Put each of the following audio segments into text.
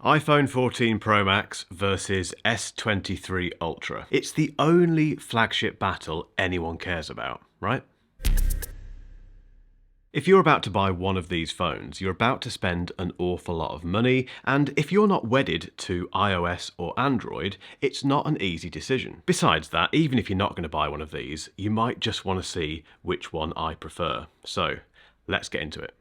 iPhone 14 Pro Max versus S23 Ultra. It's the only flagship battle anyone cares about, right? If you're about to buy one of these phones, you're about to spend an awful lot of money, and if you're not wedded to iOS or Android, it's not an easy decision. Besides that, even if you're not going to buy one of these, you might just want to see which one I prefer. So, let's get into it.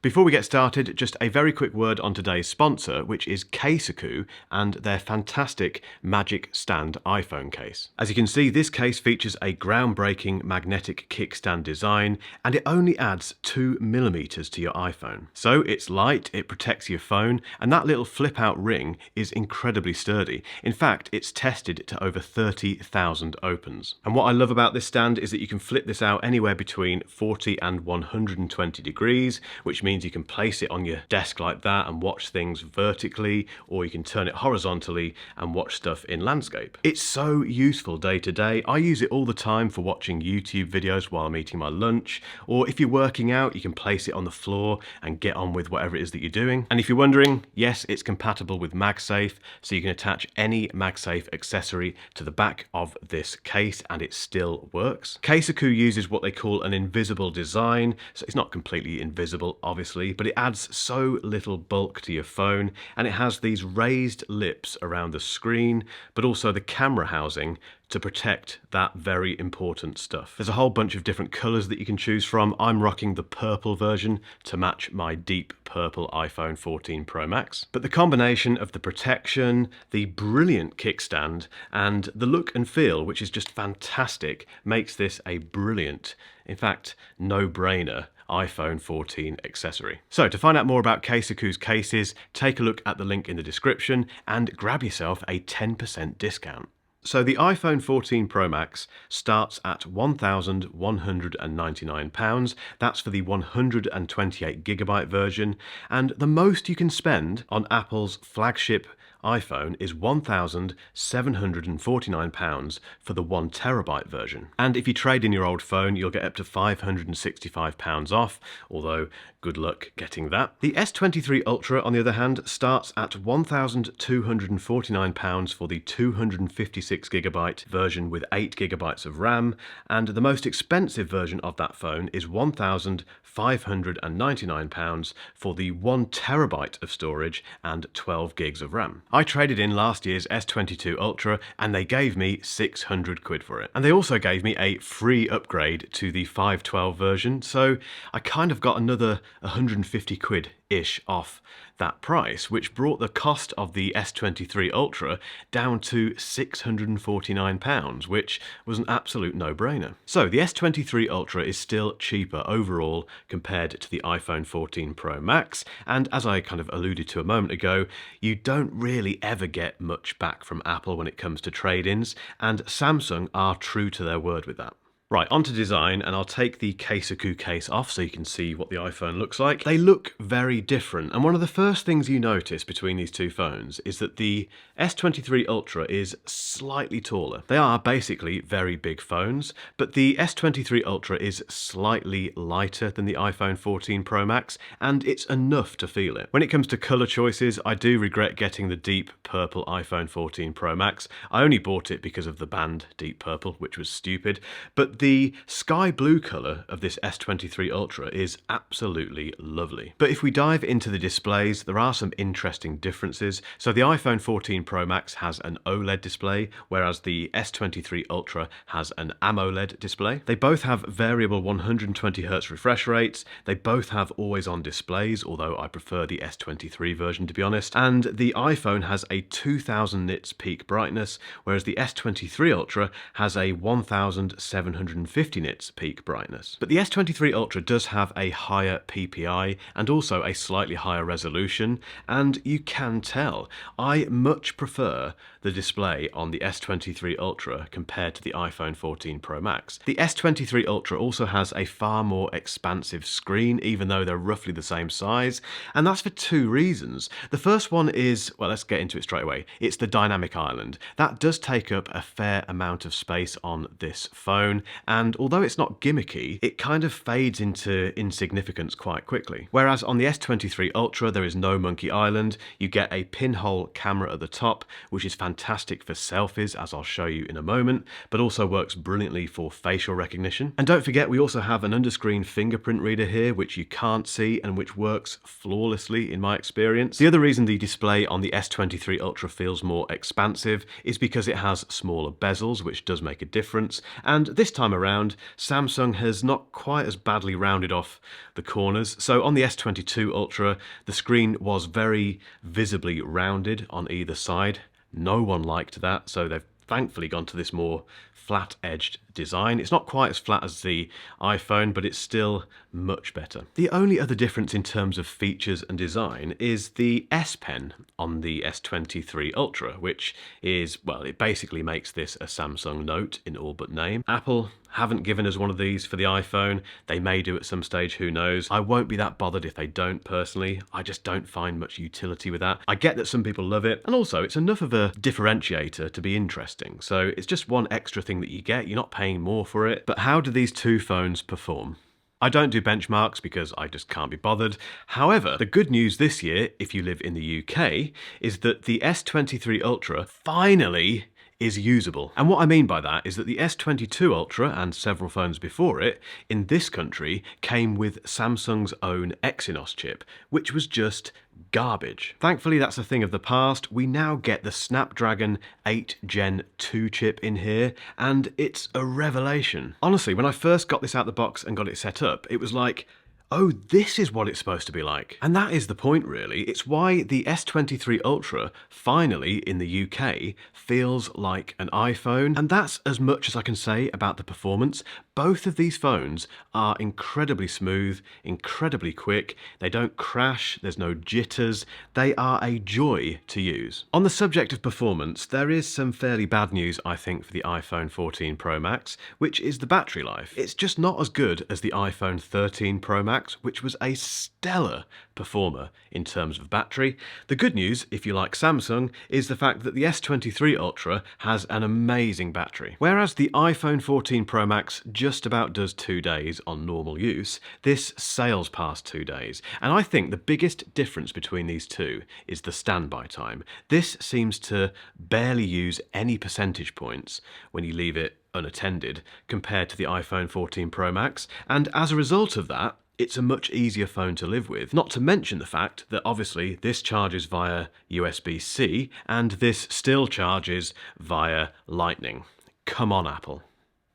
Before we get started, just a very quick word on today's sponsor, which is Casekoo and their fantastic Magic Stand iPhone case. As you can see, this case features a groundbreaking magnetic kickstand design, and it only adds 2mm to your iPhone. So it's light, it protects your phone, and that little flip-out ring is incredibly sturdy. In fact, it's tested to over 30,000 opens. And what I love about this stand is that you can flip this out anywhere between 40 and 120 degrees, which means you can place it on your desk like that and watch things vertically, or you can turn it horizontally and watch stuff in landscape. It's so useful day to day. I use it all the time for watching YouTube videos while I'm eating my lunch, or if you're working out, you can place it on the floor and get on with whatever it is that you're doing. And if you're wondering, yes, it's compatible with MagSafe, so you can attach any MagSafe accessory to the back of this case and it still works. Casekoo uses what they call an invisible design, so it's not completely invisible, obviously, but it adds so little bulk to your phone, and it has these raised lips around the screen, but also the camera housing to protect that very important stuff. There's a whole bunch of different colours that you can choose from. I'm rocking the purple version to match my deep purple iPhone 14 Pro Max. But the combination of the protection, the brilliant kickstand, and the look and feel, which is just fantastic, makes this a brilliant, in fact, no-brainer iPhone 14 accessory. So to find out more about Casekoo's cases, take a look at the link in the description and grab yourself a 10% discount. So the iPhone 14 Pro Max starts at £1,199. That's for the 128GB version, and the most you can spend on Apple's flagship iPhone is £1,749 for the 1TB version. And if you trade in your old phone, you'll get up to £565 off, although good luck getting that. The S23 Ultra, on the other hand, starts at £1,249 for the 256GB version with 8GB of RAM, and the most expensive version of that phone is £1,599 for the 1TB of storage and 12GB of RAM. I traded in last year's S22 Ultra and they gave me £600 for it. And they also gave me a free upgrade to the 512 version, so I kind of got another £150-ish off that price, which brought the cost of the S23 Ultra down to £649, which was an absolute no-brainer. So the S23 Ultra is still cheaper overall compared to the iPhone 14 Pro Max, and as I kind of alluded to a moment ago, you don't really ever get much back from Apple when it comes to trade-ins, and Samsung are true to their word with that. Right, onto design, and I'll take the Casekoo case off so you can see what the iPhone looks like. They look very different, and one of the first things you notice between these two phones is that the S23 Ultra is slightly taller. They are basically very big phones, but the S23 Ultra is slightly lighter than the iPhone 14 Pro Max, and it's enough to feel it. When it comes to colour choices, I do regret getting the deep purple iPhone 14 Pro Max. I only bought it because of the band Deep Purple, which was stupid, but the sky blue colour of this S23 Ultra is absolutely lovely. But if we dive into the displays, there are some interesting differences. So the iPhone 14 Pro Max has an OLED display, whereas the S23 Ultra has an AMOLED display. They both have variable 120Hz refresh rates. They both have always-on displays, although I prefer the S23 version, to be honest. And the iPhone has a 2000 nits peak brightness, whereas the S23 Ultra has a 1750 nits peak brightness. But the S23 Ultra does have a higher PPI and also a slightly higher resolution, and you can tell I much prefer the display on the S23 Ultra compared to the iPhone 14 Pro Max. The S23 Ultra also has a far more expansive screen, even though they're roughly the same size, and that's for two reasons. The first one is, well, let's get into it straight away. It's the dynamic island. That does take up a fair amount of space on this phone, and although it's not gimmicky, it kind of fades into insignificance quite quickly. Whereas on the S23 Ultra, there is no Monkey Island. You get a pinhole camera at the top, which is fantastic for selfies, as I'll show you in a moment, but also works brilliantly for facial recognition. And don't forget, we also have an underscreen fingerprint reader here, which you can't see and which works flawlessly in my experience. The other reason the display on the S23 Ultra feels more expansive is because it has smaller bezels, which does make a difference. And this time around, Samsung has not quite as badly rounded off the corners. So on the S22 Ultra, the screen was very visibly rounded on either side. No one liked that, so they've thankfully gone to this more flat-edged design. It's not quite as flat as the iPhone, but it's still much better. The only other difference in terms of features and design is the S Pen on the S23 Ultra, which is, well, it basically makes this a Samsung Note in all but name. Apple haven't given us one of these for the iPhone. They may do at some stage, who knows. I won't be that bothered if they don't personally. I just don't find much utility with that. I get that some people love it, and also it's enough of a differentiator to be interesting. So it's just one extra thing that you get. You're not paying more for it. But how do these two phones perform? I don't do benchmarks because I just can't be bothered. However, the good news this year, if you live in the UK, is that the S23 Ultra finally is usable. And what I mean by that is that the S22 Ultra and several phones before it in this country came with Samsung's own Exynos chip, which was just garbage. Thankfully, that's a thing of the past. We now get the Snapdragon 8 Gen 2 chip in here, and it's a revelation. Honestly, when I first got this out the box and got it set up, it was like, oh, this is what it's supposed to be like. And that is the point, really. It's why the S23 Ultra, finally in the UK, feels like an iPhone. And that's as much as I can say about the performance. Both of these phones are incredibly smooth, incredibly quick. They don't crash, there's no jitters. They are a joy to use. On the subject of performance, there is some fairly bad news, I think, for the iPhone 14 Pro Max, which is the battery life. It's just not as good as the iPhone 13 Pro Max, which was a stellar performer in terms of battery. The good news, if you like Samsung, is the fact that the S23 Ultra has an amazing battery. Whereas the iPhone 14 Pro Max just about does 2 days on normal use, this sails past 2 days. And I think the biggest difference between these two is the standby time. This seems to barely use any percentage points when you leave it unattended compared to the iPhone 14 Pro Max. And as a result of that, it's a much easier phone to live with. Not to mention the fact that obviously this charges via USB-C and this still charges via Lightning. Come on, Apple.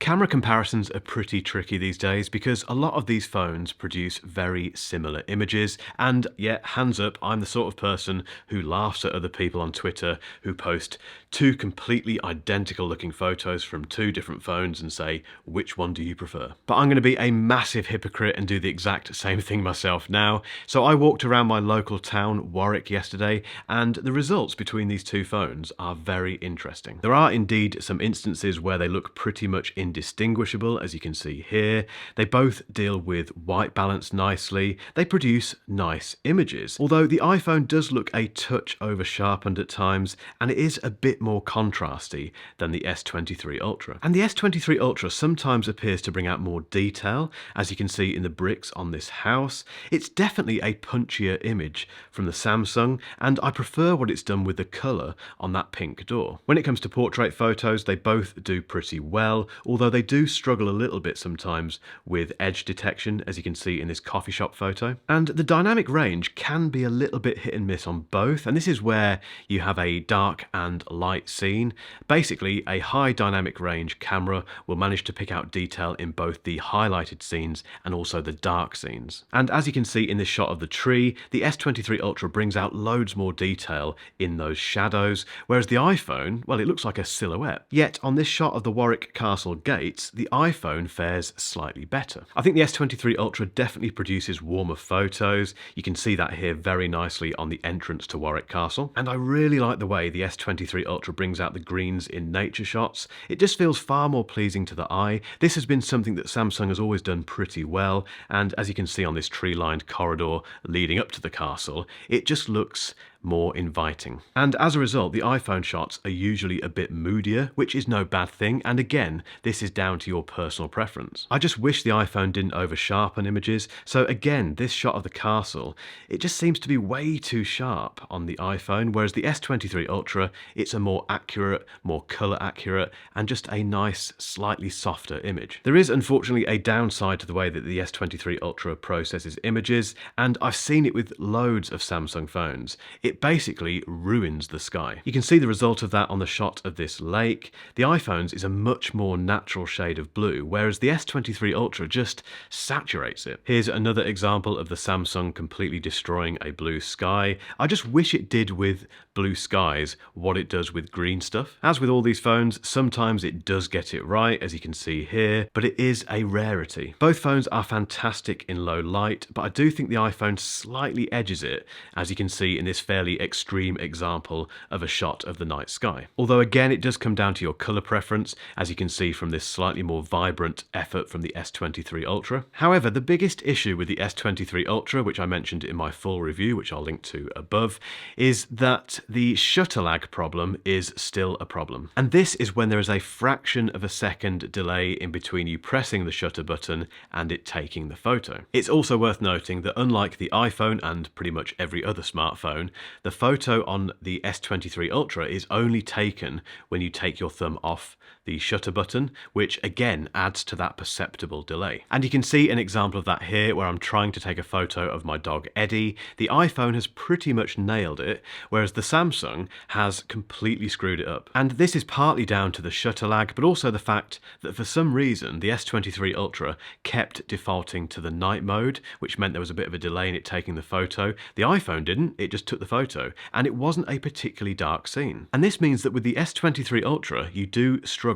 Camera comparisons are pretty tricky these days because a lot of these phones produce very similar images, and yet, hands up, I'm the sort of person who laughs at other people on Twitter who post two completely identical looking photos from two different phones and say, which one do you prefer? But I'm going to be a massive hypocrite and do the exact same thing myself now. So I walked around my local town, Warwick, yesterday, and the results between these two phones are very interesting. There are indeed some instances where they look pretty much indistinguishable, as you can see here. They both deal with white balance nicely. They produce nice images, although the iPhone does look a touch over sharpened at times, and it is a bit more contrasty than the S23 Ultra. And the S23 Ultra sometimes appears to bring out more detail, as you can see in the bricks on this house. It's definitely a punchier image from the Samsung, and I prefer what it's done with the colour on that pink door. When it comes to portrait photos, they both do pretty well, although they do struggle a little bit sometimes with edge detection, as you can see in this coffee shop photo. And the dynamic range can be a little bit hit and miss on both, and this is where you have a dark and light scene. Basically, a high dynamic range camera will manage to pick out detail in both the highlighted scenes and also the dark scenes. And as you can see in this shot of the tree, the S23 Ultra brings out loads more detail in those shadows, whereas the iPhone, well, it looks like a silhouette. Yet on this shot of the Warwick Castle gates, the iPhone fares slightly better. I think the S23 Ultra definitely produces warmer photos. You can see that here very nicely on the entrance to Warwick Castle. And I really like the way the S23 Ultra Ultra brings out the greens in nature shots. It just feels far more pleasing to the eye. This has been something that Samsung has always done pretty well, and as you can see on this tree-lined corridor leading up to the castle, it just looks more inviting. And as a result, the iPhone shots are usually a bit moodier, which is no bad thing, and again, this is down to your personal preference. I just wish the iPhone didn't over-sharpen images, so again, this shot of the castle, it just seems to be way too sharp on the iPhone, whereas the S23 Ultra, it's a more accurate, more colour accurate, and just a nice, slightly softer image. There is unfortunately a downside to the way that the S23 Ultra processes images, and I've seen it with loads of Samsung phones. It basically ruins the sky. You can see the result of that on the shot of this lake. The iPhone's is a much more natural shade of blue, whereas the S23 Ultra just saturates it. Here's another example of the Samsung completely destroying a blue sky. I just wish it did with blue skies what it does with green stuff. As with all these phones, sometimes it does get it right, as you can see here, but it is a rarity. Both phones are fantastic in low light, but I do think the iPhone slightly edges it, as you can see in this fairly extreme example of a shot of the night sky. Although again, it does come down to your color preference, as you can see from this slightly more vibrant effort from the S23 Ultra. However, the biggest issue with the S23 Ultra, which I mentioned in my full review, which I'll link to above, is that the shutter lag problem is still a problem. And this is when there is a fraction of a second delay in between you pressing the shutter button and it taking the photo. It's also worth noting that unlike the iPhone and pretty much every other smartphone, the photo on the S23 Ultra is only taken when you take your thumb off the shutter button, which again adds to that perceptible delay. And you can see an example of that here where I'm trying to take a photo of my dog Eddie. The iPhone has pretty much nailed it, whereas the Samsung has completely screwed it up. And this is partly down to the shutter lag, but also the fact that for some reason the S23 Ultra kept defaulting to the night mode, which meant there was a bit of a delay in it taking the photo. The iPhone didn't, it just took the photo, and it wasn't a particularly dark scene. And this means that with the S23 Ultra, you do struggle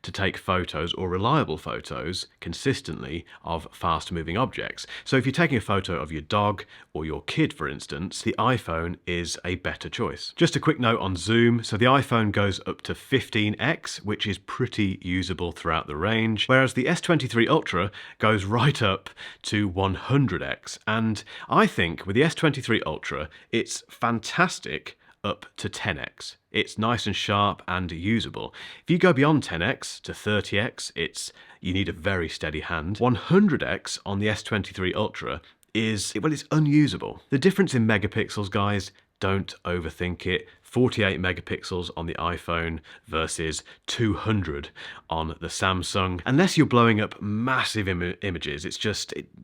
to take photos or reliable photos consistently of fast-moving objects. So if you're taking a photo of your dog or your kid, for instance, the iPhone is a better choice. Just a quick note on zoom. So the iPhone goes up to 15x, which is pretty usable throughout the range, whereas the S23 Ultra goes right up to 100x. And I think with the S23 Ultra, it's fantastic up to 10x. It's nice and sharp and usable. If you go beyond 10x to 30x, you need a very steady hand. 100x on the S23 Ultra is, well, it's unusable. The difference in megapixels, guys, don't overthink it. 48 megapixels on the iPhone versus 200 on the Samsung. Unless you're blowing up massive images,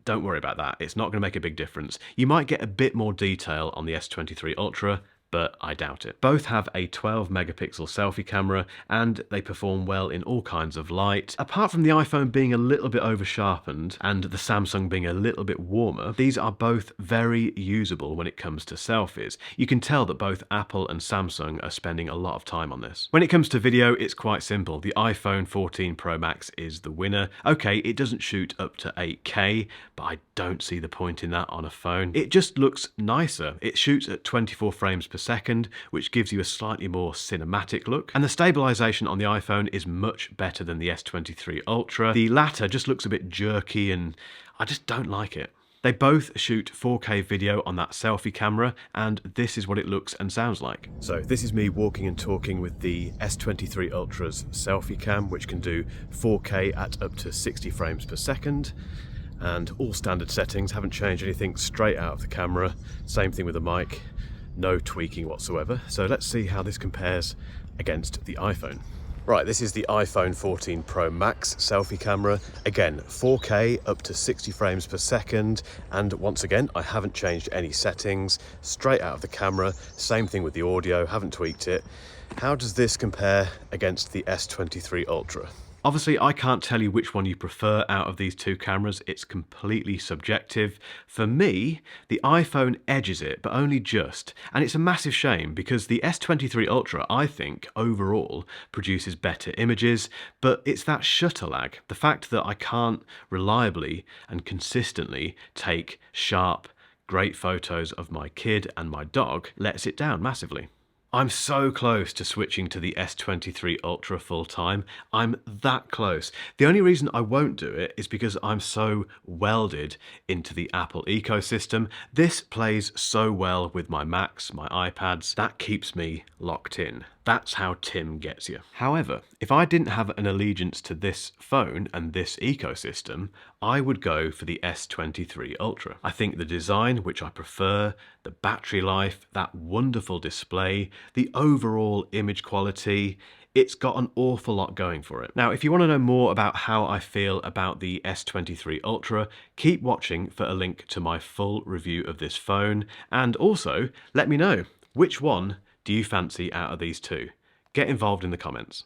don't worry about that. It's not going to make a big difference. You might get a bit more detail on the S23 Ultra, but I doubt it. Both have a 12 megapixel selfie camera and they perform well in all kinds of light. Apart from the iPhone being a little bit over sharpened and the Samsung being a little bit warmer, these are both very usable when it comes to selfies. You can tell that both Apple and Samsung are spending a lot of time on this. When it comes to video, it's quite simple. The iPhone 14 Pro Max is the winner. Okay, it doesn't shoot up to 8K, but I don't see the point in that on a phone. It just looks nicer. It shoots at 24 frames per second, which gives you a slightly more cinematic look. And the stabilization on the iPhone is much better than the S23 Ultra. The latter just looks a bit jerky and I just don't like it. They both shoot 4K video on that selfie camera, and this is what it looks and sounds like. So this is me walking and talking with the S23 Ultra's selfie cam, which can do 4K at up to 60 frames per second. And all standard settings, haven't changed anything straight out of the camera. Same thing with the mic. No tweaking whatsoever. So let's see how this compares against the iPhone. Right, this is the iPhone 14 Pro Max selfie camera. Again, 4K up to 60 frames per second. And once again, I haven't changed any settings. Straight out of the camera. Same thing with the audio, haven't tweaked it. How does this compare against the S23 Ultra? Obviously, I can't tell you which one you prefer out of these two cameras. It's completely subjective. For me, the iPhone edges it, but only just. And it's a massive shame because the S23 Ultra, I think, overall, produces better images, but it's that shutter lag. The fact that I can't reliably and consistently take sharp, great photos of my kid and my dog lets it down massively. I'm so close to switching to the S23 Ultra full time. I'm that close. The only reason I won't do it is because I'm so welded into the Apple ecosystem. This plays so well with my Macs, my iPads, that keeps me locked in. That's how Tim gets you. However, if I didn't have an allegiance to this phone and this ecosystem, I would go for the S23 Ultra. I think the design, which I prefer, the battery life, that wonderful display, the overall image quality, it's got an awful lot going for it. Now, if you want to know more about how I feel about the S23 Ultra, keep watching for a link to my full review of this phone, and also let me know, which one do you fancy out of these two? Get involved in the comments.